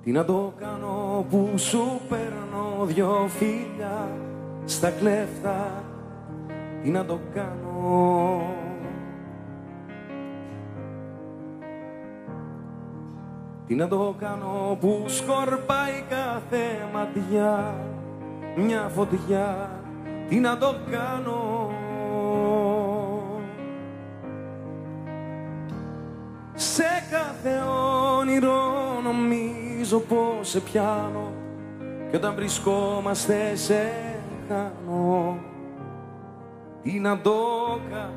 Τι να το κάνω που σου παίρνω δυο φίλια στα κλέφτα, τι να το κάνω. Τι να το κάνω που σκορπάει κάθε ματιά μια φωτιά, τι να το κάνω. Σε κάθε όνειρο νομίζω πως σε πιάνω κι όταν βρισκόμαστε σε χάνω, τι να το κάνω.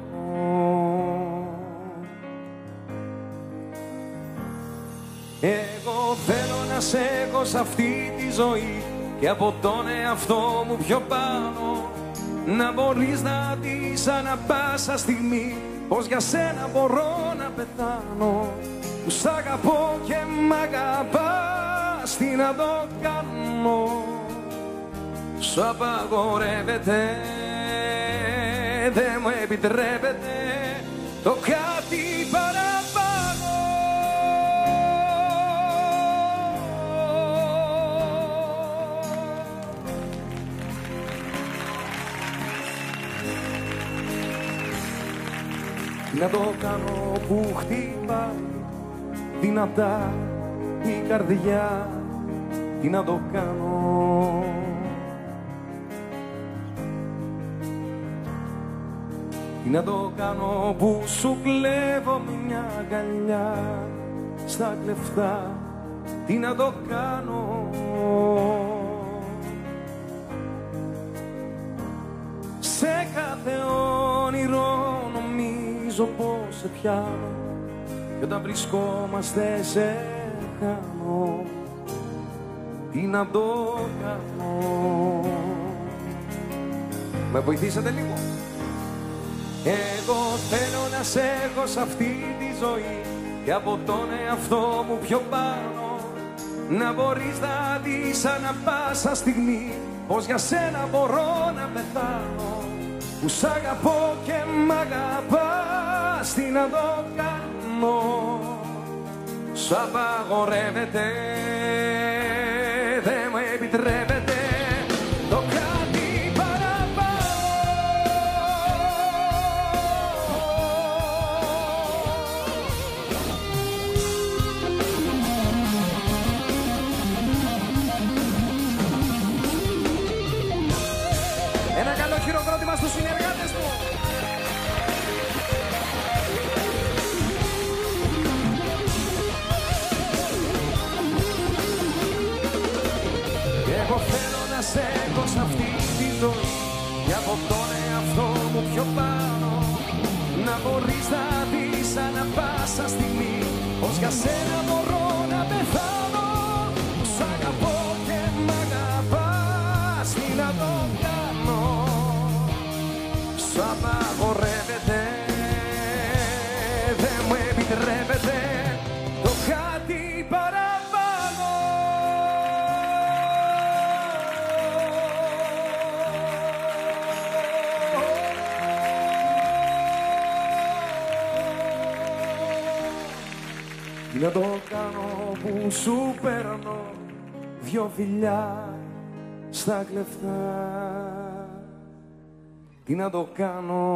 Εγώ θέλω να σε έχω σ' αυτή τη ζωή και από τον εαυτό μου πιο πάνω, να μπορείς να δεις ανά πάσα στιγμή πως για σένα μπορώ να πεθάνω. Που σ' αγαπώ και μ' αγαπάς, τι να το κάνω. Σου απαγορεύεται, δεν μου επιτρέπεται το κάτι παραπάνω. Τι να το κάνω που χτυπάει δυνατά η καρδιά, τι να το κάνω. Τι να το κάνω που σου κλέβω μια αγκαλιά στα κλεφτά, τι να το κάνω. Σε κάθε όνειρο νομίζω πως σε πιάνω κι όταν βρισκόμαστε σε χάνω, τι να το κάνω. Με βοηθήσατε λίγο. Εγώ θέλω να σε έχω σ' αυτή τη ζωή και από τον εαυτό μου πιο πάνω, να μπορείς να δεις ανά πάσα στιγμή πως για σένα μπορώ να πεθάνω. Που σ' αγαπώ και μ' αγαπάς, τι να το κάνω. Σ' απαγορεύεται, δεν μου επιτρέπεται το κάτι παραπάνω. Ένα καλό χειροκρότημα στους συνεργάτες μου. Εγώ θέλω να σε έχω σ' αυτή τη ζωή και από τον εαυτό μου πιο πάνω, να μπορείς να δεις ανά πάσα στιγμή πως για σένα μπορώ να πεθάνω. Σ' αγαπώ και μ' αγαπάς, τι να το κάνω. Σ' απαγορεύεται, δεν μου επιτρέπεται το κάτι παραπάνω. Τι να το κάνω που σου παίρνω δυο φιλιά στα κλεφτά, τι να το κάνω.